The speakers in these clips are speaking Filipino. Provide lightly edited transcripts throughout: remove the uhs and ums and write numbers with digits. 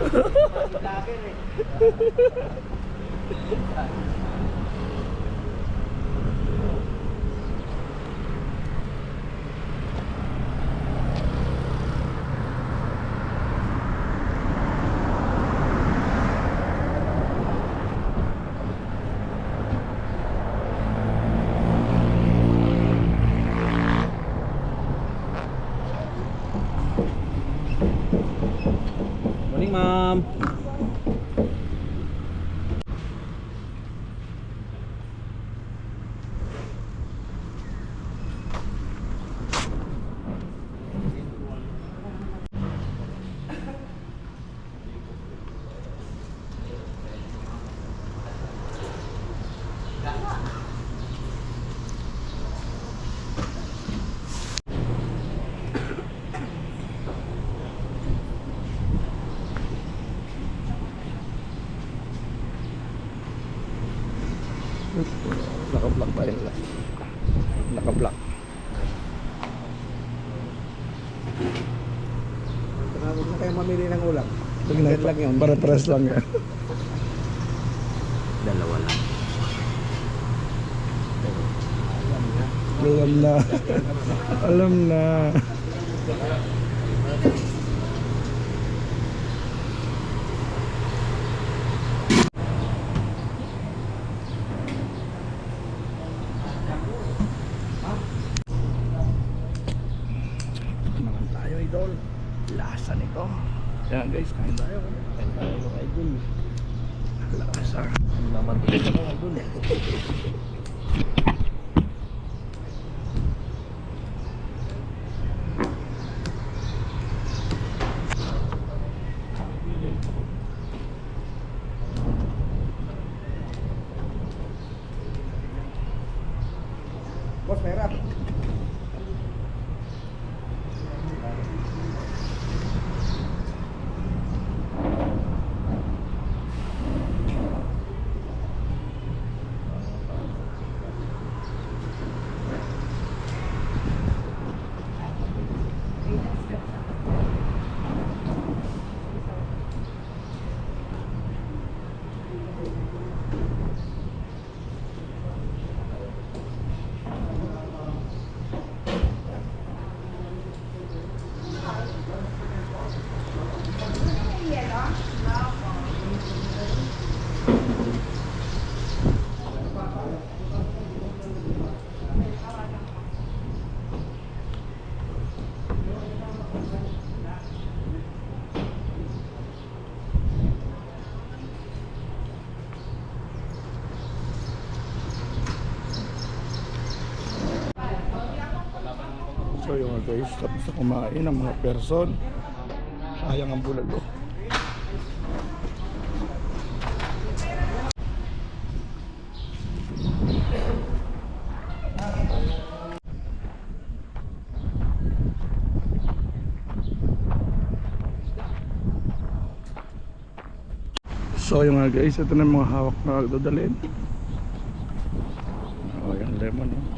Vlogger eh. Morning, ma'am. Naka-block tayo nila. Naka-block. Huwag na kayo mamili ng ulam. Yan lang yun. Para-paras lang yan. Dalawa lang. Alam na. Alam na. Naman tayo, idol. Lasa nito. Yan guys, kain tayo. Kain tayo, idol. Lasa. Naman tuloy ako idol. Boss, pera. So yung guys, tapos na kumain ang mga person. Sayang ang bulalo. So yung nga guys, ito na yung mga hawak na dadalhin. Oh, yung lemon, oh.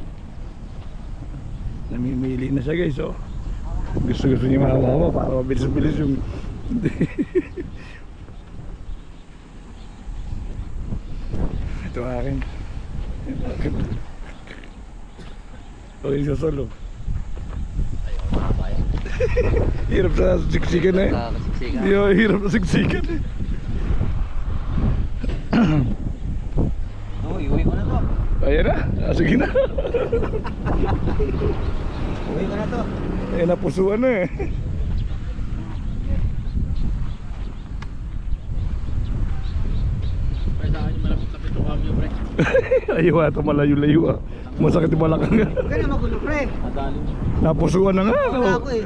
Namimili na siya guys, oh. Gusto niya mahawa para mabilis-bilis yung ito akin. Okay, sa solo. Hirap sa siksikan eh. Hirap sa siksikan eh. Uwi ko na to. Ayan na, sige na. Uwi ko na to. Ayan na, pusuan na eh. Ayaw ito, malayo-layo ah. Masakit yung malakang nga. Huwag ka na magulo, pre. Napusuan na nga. Wala ako eh.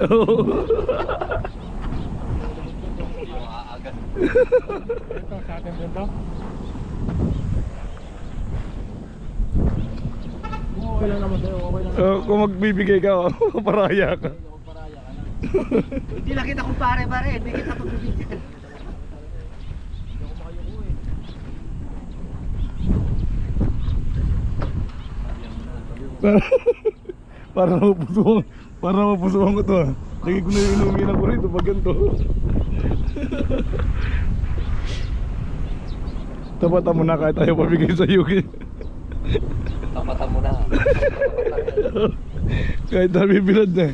Ito sa atin din to. Okay lang naman sa'yo, okay lang. Kung magbibigay ka, paraya ka. Hindi lang kita kung pare-pare, hindi kita pagbibigyan. Para mapusuhan ko to ah. Lagi ko na yung inuminan ko rito pag ganito. Tapatan mo na kahit ayaw pabigay sa Yuki. Tapatan mo na. Kahit nabibilad na.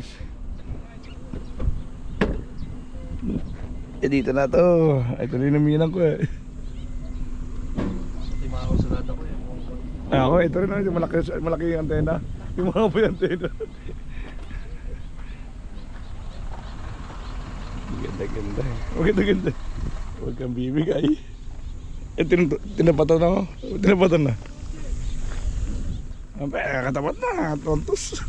Eh dito na to. Ito rin naminang ko eh. Hindi makakasunod ako eh. Ako, ito rin yung malaki yung antena. Yung mga po yung antena. Ganda-ganda eh. Maganda-ganda. Huwag kang bibigay. Eh, tinapatan na ako. Tinapatan na. Katapat na. Tontos.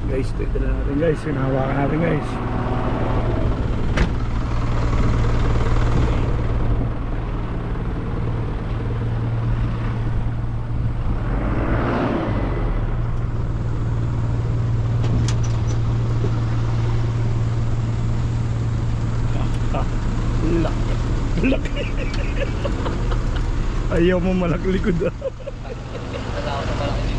Guys, ito na natin guys. Hinahawakan natin guys. Laki. Ayaw mo malaki likod ah. Wala ako sa malaki.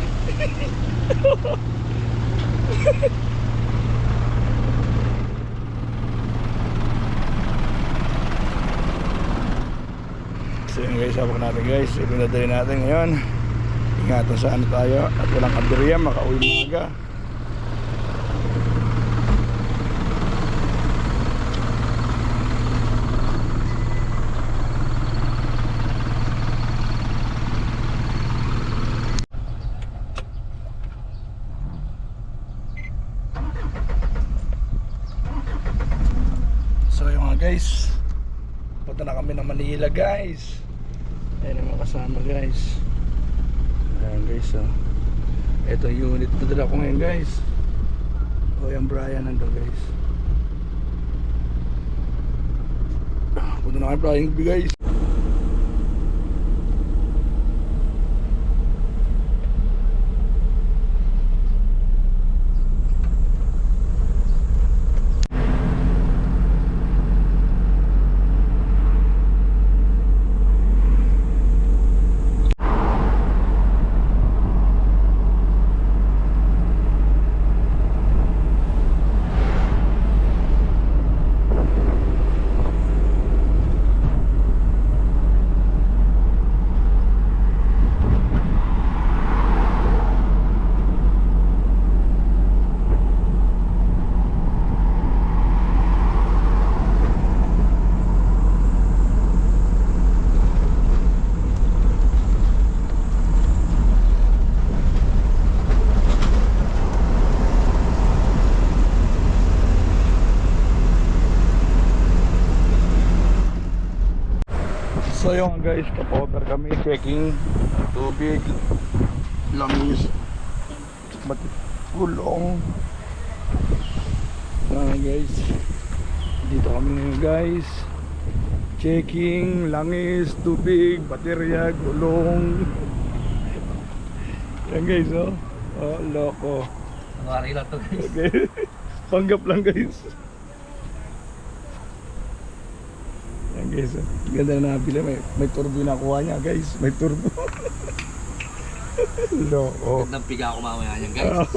So yun guys, habang natin guys, ipinadali natin ngayon. Ingatan sa ano tayo at walang kaberya, makauwi maaga. So yung mga guys, punta na kami ng Manila guys. Ayan ang mga kasama guys. Ayan guys oh. Ito yung unit na dala ko ngayon guys. O yung Brian nandun guys. Punta na kami Brian guys. So yung guys, kapover kami, checking tubig, langis, gulong. Guys, dito kami ngayon guys, checking, langis, tubig, baterya, gulong. Yan guys oh, oh loko. Ang lang to guys. Okay. Panggap lang guys. Yan guys, oh. Ganda na nabili. May turbo na nakuha niya guys. May turbo. Loko. Gandang piga ako mamaya niyan guys.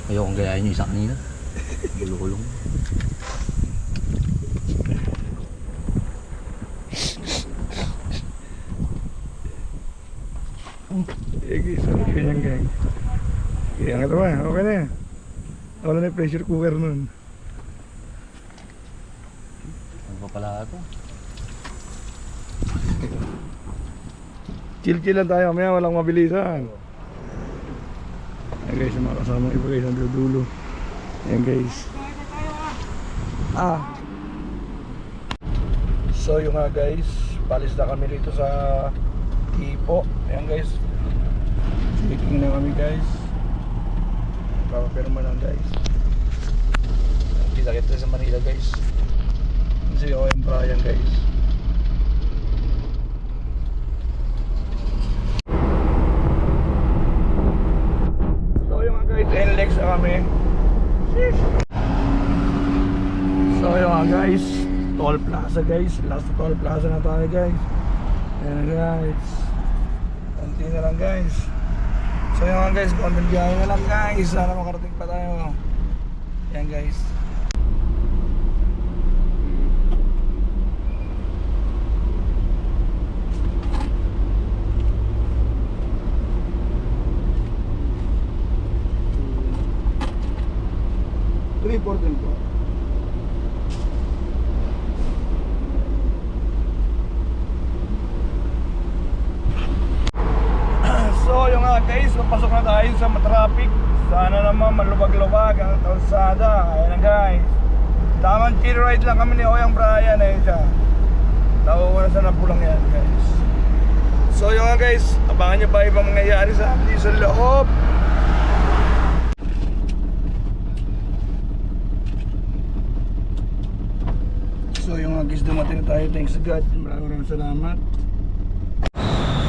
Ayokong gayahin yung isa kanina. Gulo-gulong. Eh guys, ganyan gang. Kaya nga ba, okay na yan. Wala na yung pressure cooker nun. Ano pa pala ako? Chill-chill lang tayo, mamaya walang mabilisan. Ayan guys, yung mga kasamang iba guys, ang dulo. Ayan guys. So yung nga guys, palis na kami dito sa Tipo. Ayan guys, checking na kami guys. Papapirma lang guys. Kita-kita sa Manila guys. Kasi ako yung Brian guys. So yung nga guys, NLEX na kami. So yung nga guys, Toll Plaza guys. Last Toll Plaza na tayo guys. Ayan na guys. Konti na lang guys. So yun nga guys, konting biyahe na lang guys. Sana makarating pa tayo. Yan guys. Important po. So yung nga guys, napasok na tayo sa matraffic. Sana naman maluwag-luwag ang kalsada. Ayan na guys. Tamang chill ride lang kami ni Oyang Brian. Ayun siya. Nauuna sa napulang yan guys. So yung nga guys, abangan nyo pa ibang mangyayari sa amin sa loob. So yung nga guys, dumating na tayo. Thanks to God. Maraming salamat.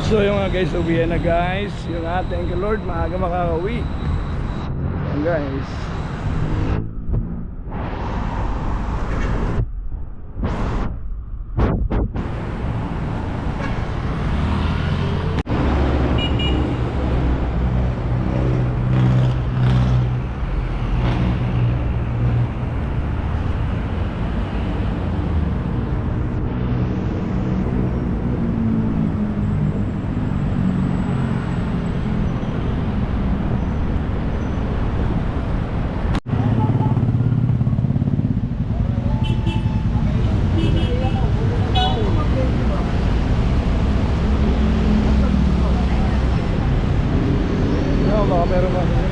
So yung nga guys, uwihan na guys. Yung nga, thank you Lord, maaga makakauwi. Yan guys. Baka meron